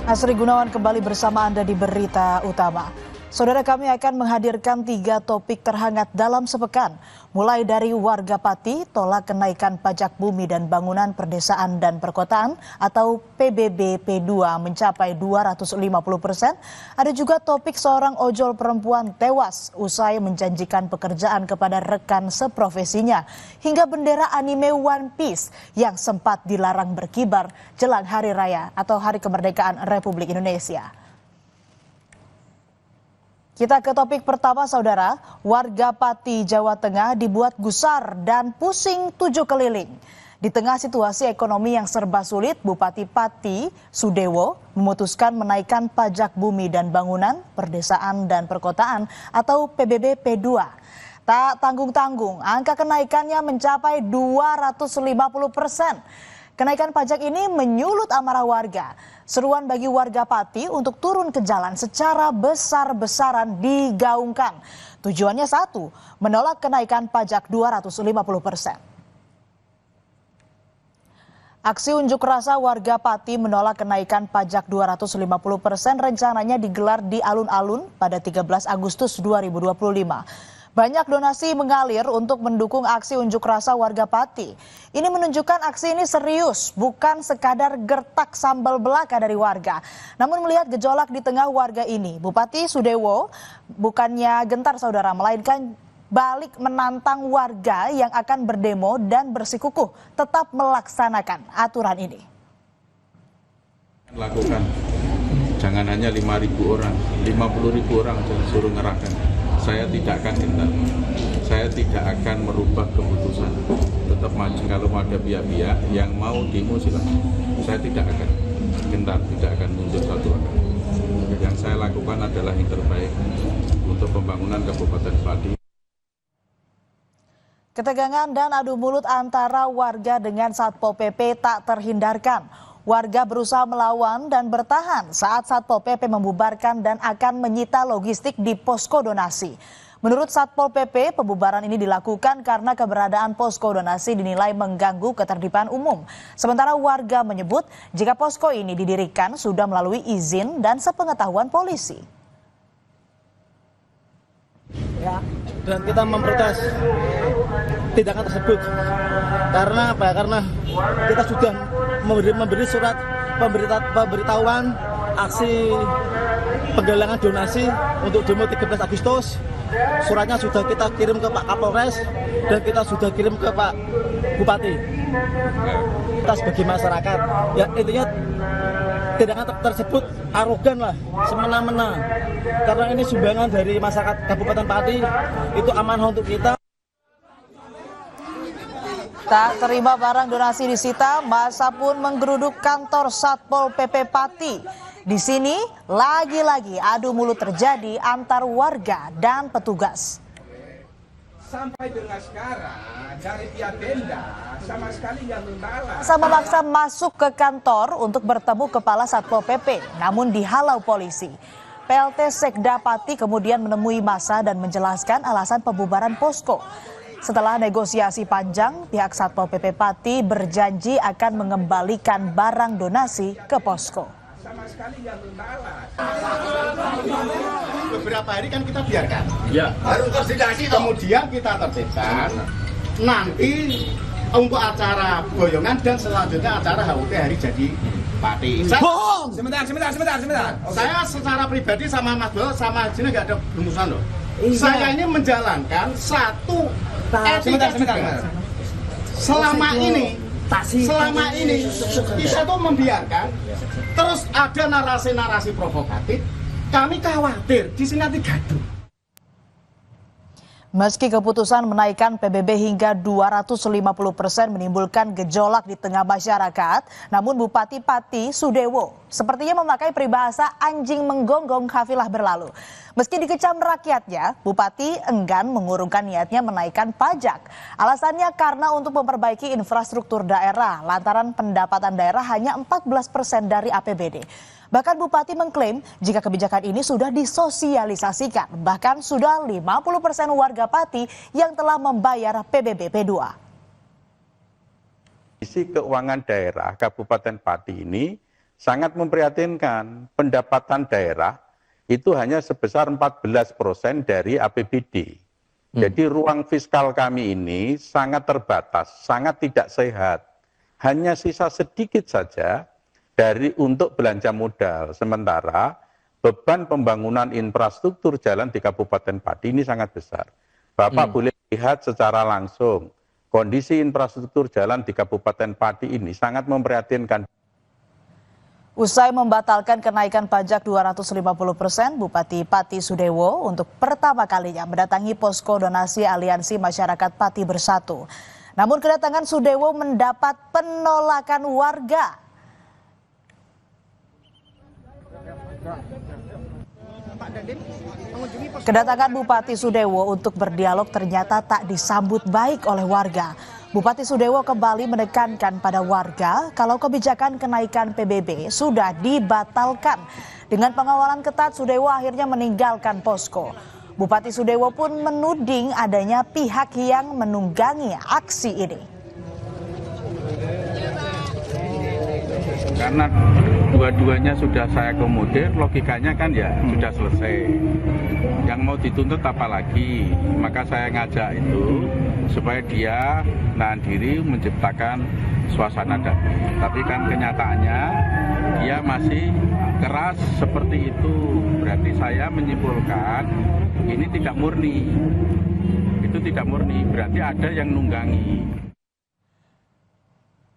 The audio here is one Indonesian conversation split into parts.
Asri Gunawan kembali bersama Anda di Berita Utama. Saudara, kami akan menghadirkan 3 topik terhangat dalam sepekan. Mulai dari warga Pati tolak kenaikan pajak bumi dan bangunan perdesaan dan perkotaan atau PBB P2 mencapai 250%. Ada juga topik seorang ojol perempuan tewas usai menjanjikan pekerjaan kepada rekan seprofesinya. Hingga bendera anime One Piece yang sempat dilarang berkibar jelang Hari Raya atau Hari Kemerdekaan Republik Indonesia. Kita ke topik pertama, saudara. Warga Pati, Jawa Tengah dibuat gusar dan pusing 7 keliling. Di tengah situasi ekonomi yang serba sulit, Bupati Pati, Sudewo, memutuskan menaikkan pajak bumi dan bangunan, perdesaan dan perkotaan atau PBB P2. Tak tanggung-tanggung, angka kenaikannya mencapai 250%. Kenaikan pajak ini menyulut amarah warga. Seruan bagi warga Pati untuk turun ke jalan secara besar-besaran digaungkan. Tujuannya satu, menolak kenaikan pajak 250%. Aksi unjuk rasa warga Pati menolak kenaikan pajak 250% rencananya digelar di alun-alun pada 13 Agustus 2025. Banyak donasi mengalir untuk mendukung aksi unjuk rasa warga Pati. Ini menunjukkan aksi ini serius, bukan sekadar gertak sambal belaka dari warga. Namun melihat gejolak di tengah warga ini, Bupati Sudewo bukannya gentar, saudara, melainkan balik menantang warga yang akan berdemo dan bersikukuh tetap melaksanakan aturan ini. Lakukan, jangan hanya 5.000 orang, 50.000 orang jangan suruh ngerahkan. Saya tidak akan gentar, saya tidak akan merubah keputusan. Tetap maju kalau ada pihak-pihak yang mau demo silahkan. Saya tidak akan gentar, tidak akan mundur satu arah. Yang saya lakukan adalah yang terbaik untuk pembangunan Kabupaten Pati. Ketegangan dan adu mulut antara warga dengan Satpol PP tak terhindarkan. Warga berusaha melawan dan bertahan saat Satpol PP membubarkan dan akan menyita logistik di posko donasi. Menurut Satpol PP, pembubaran ini dilakukan karena keberadaan posko donasi dinilai mengganggu ketertiban umum. Sementara warga menyebut jika posko ini didirikan sudah melalui izin dan sepengetahuan polisi. Ya, dan kita memprotes tindakan tersebut karena apa ya? Karena kita sudah memberi surat pemberitahuan aksi penggalangan donasi untuk demo 13 Agustus. Suratnya sudah kita kirim ke Pak Kapolres dan kita sudah kirim ke Pak Bupati. Kita sebagai masyarakat, ya intinya tindakan tersebut arogan lah, semena-mena. Karena ini sumbangan dari masyarakat Kabupaten Pati, itu amanah untuk kita. Tak terima barang donasi disita, massa pun menggeruduk kantor Satpol PP Pati. Di sini lagi-lagi adu mulut terjadi antar warga dan petugas. Sampai dengan sekarang dari pihak Pemda sama sekali yang membalas. Massa memaksa masuk ke kantor untuk bertemu kepala Satpol PP, namun dihalau polisi. PLT Sekda Pati kemudian menemui massa dan menjelaskan alasan pembubaran posko. Setelah negosiasi panjang, pihak Satpol PP Pati berjanji akan mengembalikan barang donasi ke posko. Sama sekali yang membalas. Beberapa hari kan kita biarkan. Ya. Harus koordinasi. Kemudian kita tertibkan. Nanti untuk acara boyongan dan selanjutnya acara HUT hari jadi Pati. Bohong. Sebentar. Saya secara pribadi sama Mas Bowo sama sini nggak ada bermusuhan loh. Saya ini menjalankan satu etika juga. Selama ini kita tuh membiarkan terus ada narasi-narasi provokatif. Kami khawatir di sini nanti gaduh. Meski keputusan menaikkan PBB hingga 250% menimbulkan gejolak di tengah masyarakat, namun Bupati Pati Sudewo sepertinya memakai peribahasa anjing menggonggong kafilah berlalu. Meski dikecam rakyatnya, Bupati enggan mengurungkan niatnya menaikkan pajak. Alasannya karena untuk memperbaiki infrastruktur daerah, lantaran pendapatan daerah hanya 14% dari APBD. Bahkan Bupati mengklaim jika kebijakan ini sudah disosialisasikan, bahkan sudah 50% warga Pati yang telah membayar PBB P2. Isi keuangan daerah Kabupaten Pati ini sangat memprihatinkan. Pendapatan daerah itu hanya sebesar 14% dari APBD. Jadi ruang fiskal kami ini sangat terbatas, sangat tidak sehat. Hanya sisa sedikit saja untuk belanja modal. Sementara beban pembangunan infrastruktur jalan di Kabupaten Pati ini sangat besar. Bapak boleh lihat secara langsung, kondisi infrastruktur jalan di Kabupaten Pati ini sangat memprihatinkan. Usai membatalkan kenaikan pajak 250%, Bupati Pati Sudewo untuk pertama kalinya mendatangi posko donasi Aliansi Masyarakat Pati Bersatu. Namun kedatangan Sudewo mendapat penolakan warga. Kedatangan Bupati Sudewo untuk berdialog ternyata tak disambut baik oleh warga. Bupati Sudewo kembali menekankan pada warga kalau kebijakan kenaikan PBB sudah dibatalkan. Dengan pengawalan ketat, Sudewo akhirnya meninggalkan posko. Bupati Sudewo pun menuding adanya pihak yang menunggangi aksi ini. Karena dua-duanya sudah saya akomodir, logikanya kan ya sudah selesai. Yang mau dituntut apa lagi? Maka saya ngajak itu supaya dia menahan diri menciptakan suasana damai. Tapi kan kenyataannya dia masih keras seperti itu. Berarti saya menyimpulkan ini tidak murni. Itu tidak murni, berarti ada yang nunggangi.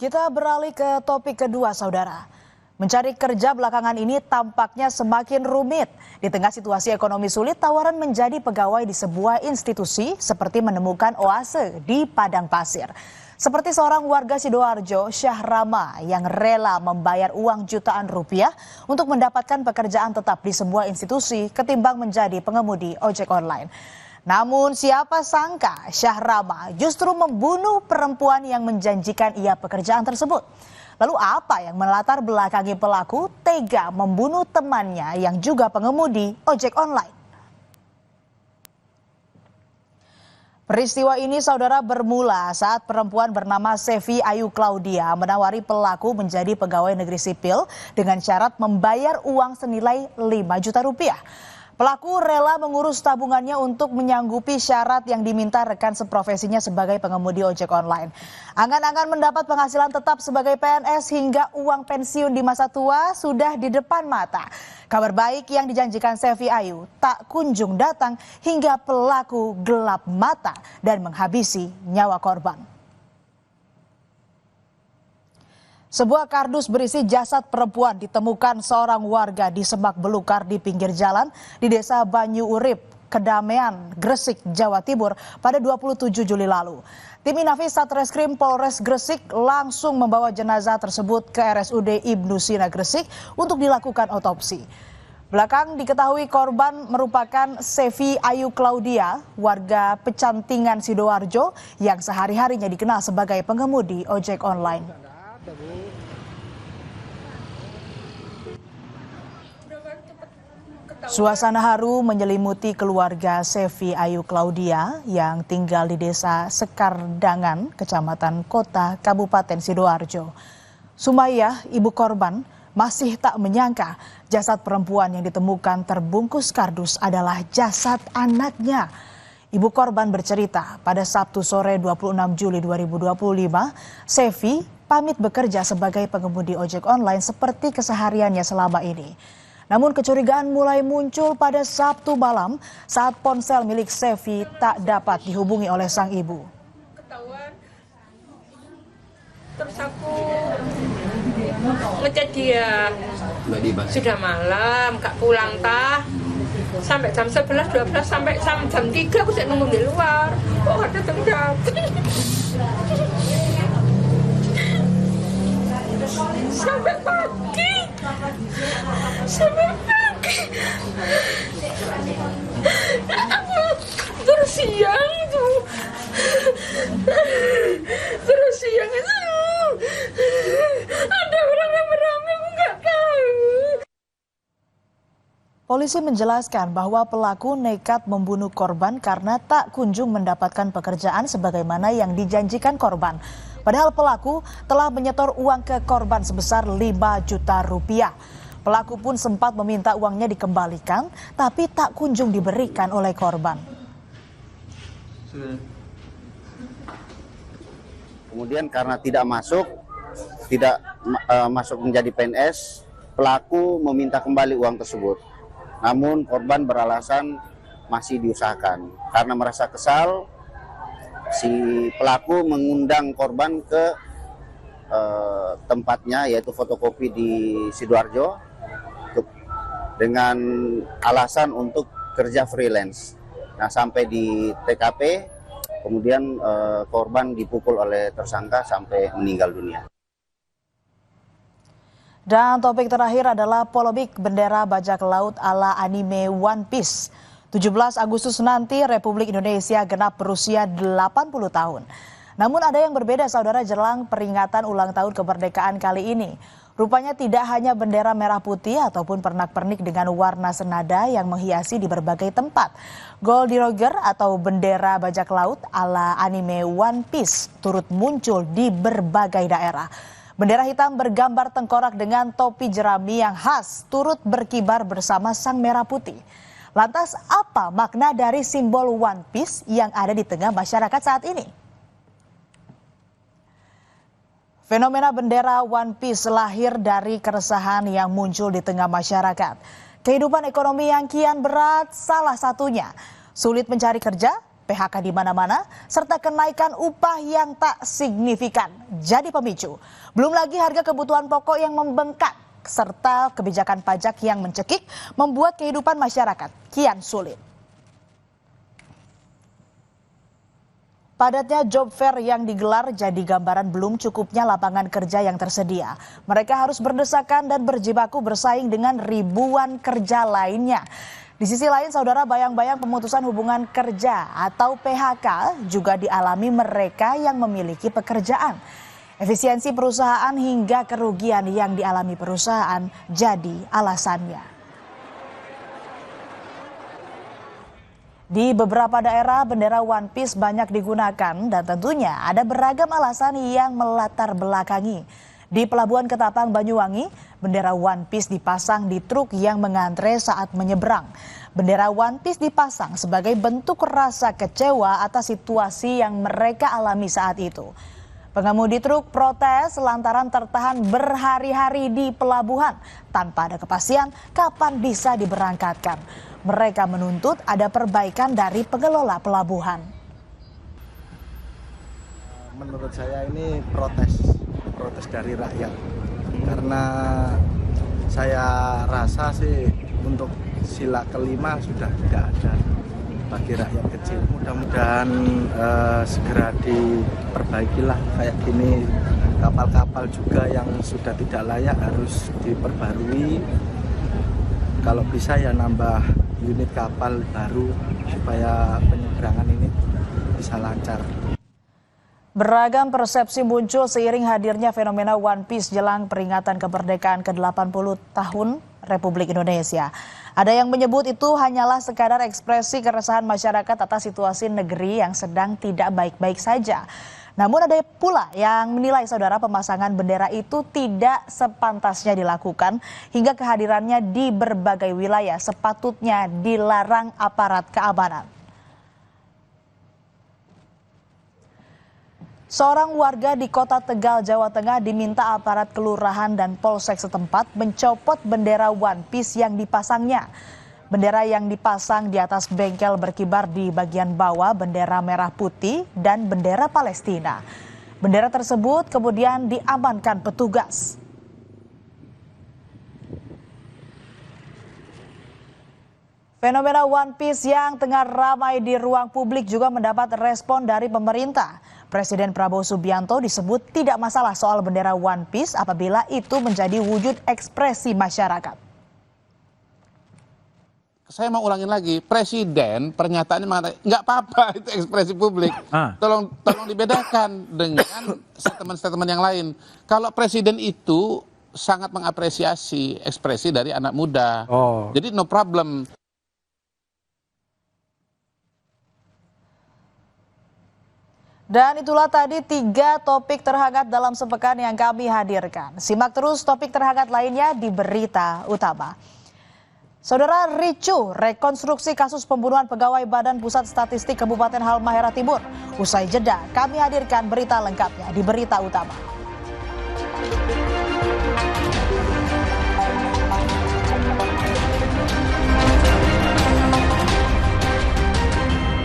Kita beralih ke topik kedua, saudara. Mencari kerja belakangan ini tampaknya semakin rumit. Di tengah situasi ekonomi sulit, tawaran menjadi pegawai di sebuah institusi seperti menemukan oase di padang pasir. Seperti seorang warga Sidoarjo, Syahrama, yang rela membayar uang jutaan rupiah untuk mendapatkan pekerjaan tetap di sebuah institusi ketimbang menjadi pengemudi ojek online. Namun siapa sangka Syahrama justru membunuh perempuan yang menjanjikan ia pekerjaan tersebut. Lalu apa yang melatar belakangi pelaku tega membunuh temannya yang juga pengemudi ojek online? Peristiwa ini, saudara, bermula saat perempuan bernama Sevi Ayu Claudia menawari pelaku menjadi pegawai negeri sipil dengan syarat membayar uang senilai 5 juta rupiah. Pelaku rela mengurus tabungannya untuk menyanggupi syarat yang diminta rekan seprofesinya sebagai pengemudi ojek online. Angan-angan mendapat penghasilan tetap sebagai PNS hingga uang pensiun di masa tua sudah di depan mata. Kabar baik yang dijanjikan Sevi Ayu tak kunjung datang hingga pelaku gelap mata dan menghabisi nyawa korban. Sebuah kardus berisi jasad perempuan ditemukan seorang warga di semak belukar di pinggir jalan di Desa Banyu Urip, Kedamean, Gresik, Jawa Timur pada 27 Juli lalu. Tim Inafis Satreskrim Polres Gresik langsung membawa jenazah tersebut ke RSUD Ibnu Sina Gresik untuk dilakukan otopsi. Belakang diketahui korban merupakan Sevi Ayu Claudia, warga Pecantingan Sidoarjo yang sehari-harinya dikenal sebagai pengemudi ojek online. Suasana haru menyelimuti keluarga Sevi Ayu Claudia yang tinggal di Desa Sekardangan, Kecamatan Kota, Kabupaten Sidoarjo. Sumayyah, ibu korban, masih tak menyangka jasad perempuan yang ditemukan terbungkus kardus adalah jasad anaknya. Ibu korban bercerita, pada Sabtu sore 26 Juli 2025, Sevi pamit bekerja sebagai pengemudi ojek online seperti kesehariannya selama ini. Namun kecurigaan mulai muncul pada Sabtu malam saat ponsel milik Sevi tak dapat dihubungi oleh sang ibu. Ketahuan, terus aku ngechat dia, sudah malam, gak pulang tah. Sampai jam 11, 12, sampai jam 3 aku sudah nunggu di luar. Oh, ada datang. Sampai pagi. Aku terus siang itu. Ada orang rame-rame, aku nggak tahu. Polisi menjelaskan bahwa pelaku nekat membunuh korban karena tak kunjung mendapatkan pekerjaan sebagaimana yang dijanjikan korban. Padahal pelaku telah menyetor uang ke korban sebesar 5 juta rupiah. Pelaku pun sempat meminta uangnya dikembalikan, tapi tak kunjung diberikan oleh korban. Kemudian karena tidak masuk menjadi PNS, pelaku meminta kembali uang tersebut. Namun korban beralasan masih diusahakan. Karena merasa kesal, si pelaku mengundang korban ke tempatnya, yaitu fotokopi di Sidoarjo, dengan alasan untuk kerja freelance. Nah, sampai di TKP, kemudian korban dipukul oleh tersangka sampai meninggal dunia. Dan topik terakhir adalah polemik bendera bajak laut ala anime One Piece. 17 Agustus nanti Republik Indonesia genap berusia 80 tahun. Namun ada yang berbeda saudara jelang peringatan ulang tahun kemerdekaan kali ini. Rupanya tidak hanya bendera merah putih ataupun pernak-pernik dengan warna senada yang menghiasi di berbagai tempat. Goldie Roger atau bendera bajak laut ala anime One Piece turut muncul di berbagai daerah. Bendera hitam bergambar tengkorak dengan topi jerami yang khas turut berkibar bersama sang merah putih. Lantas apa makna dari simbol One Piece yang ada di tengah masyarakat saat ini? Fenomena bendera One Piece lahir dari keresahan yang muncul di tengah masyarakat. Kehidupan ekonomi yang kian berat salah satunya. Sulit mencari kerja, PHK di mana-mana, serta kenaikan upah yang tak signifikan jadi pemicu. Belum lagi harga kebutuhan pokok yang membengkak, serta kebijakan pajak yang mencekik membuat kehidupan masyarakat kian sulit. Padatnya job fair yang digelar jadi gambaran belum cukupnya lapangan kerja yang tersedia. Mereka harus berdesakan dan berjibaku bersaing dengan ribuan kerja lainnya. Di sisi lain, saudara, bayang-bayang pemutusan hubungan kerja atau PHK juga dialami mereka yang memiliki pekerjaan. Efisiensi perusahaan hingga kerugian yang dialami perusahaan jadi alasannya. Di beberapa daerah bendera One Piece banyak digunakan dan tentunya ada beragam alasan yang melatar belakangi. Di Pelabuhan Ketapang, Banyuwangi, bendera One Piece dipasang di truk yang mengantre saat menyeberang. Bendera One Piece dipasang sebagai bentuk rasa kecewa atas situasi yang mereka alami saat itu. Pengemudi truk protes lantaran tertahan berhari-hari di pelabuhan tanpa ada kepastian kapan bisa diberangkatkan. Mereka menuntut ada perbaikan dari pengelola pelabuhan. Menurut saya ini protes dari rakyat. Karena saya rasa sih untuk sila kelima sudah tidak ada bagi rakyat kecil. Mudah-mudahan segera diperbaikilah kayak gini. Kapal-kapal juga yang sudah tidak layak harus diperbarui. Kalau bisa ya nambah unit kapal baru supaya penyeberangan ini bisa lancar. Beragam persepsi muncul seiring hadirnya fenomena One Piece jelang peringatan kemerdekaan ke-80 tahun Republik Indonesia. Ada yang menyebut itu hanyalah sekadar ekspresi keresahan masyarakat atas situasi negeri yang sedang tidak baik-baik saja. Namun ada pula yang menilai saudara pemasangan bendera itu tidak sepantasnya dilakukan hingga kehadirannya di berbagai wilayah sepatutnya dilarang aparat keamanan. Seorang warga di Kota Tegal, Jawa Tengah diminta aparat kelurahan dan polsek setempat mencopot bendera One Piece yang dipasangnya. Bendera yang dipasang di atas bengkel berkibar di bagian bawah bendera merah putih dan bendera Palestina. Bendera tersebut kemudian diamankan petugas. Fenomena One Piece yang tengah ramai di ruang publik juga mendapat respon dari pemerintah. Presiden Prabowo Subianto disebut tidak masalah soal bendera One Piece apabila itu menjadi wujud ekspresi masyarakat. Saya mau ulangin lagi, Presiden pernyataannya mengatakan nggak apa-apa itu ekspresi publik. Tolong dibedakan dengan statement-statement yang lain. Kalau Presiden itu sangat mengapresiasi ekspresi dari anak muda, jadi no problem. Dan itulah tadi 3 topik terhangat dalam sepekan yang kami hadirkan. Simak terus topik terhangat lainnya di Berita Utama. Saudara, ricuh rekonstruksi kasus pembunuhan pegawai Badan Pusat Statistik Kabupaten Halmahera Timur. Usai jeda, kami hadirkan berita lengkapnya di Berita Utama.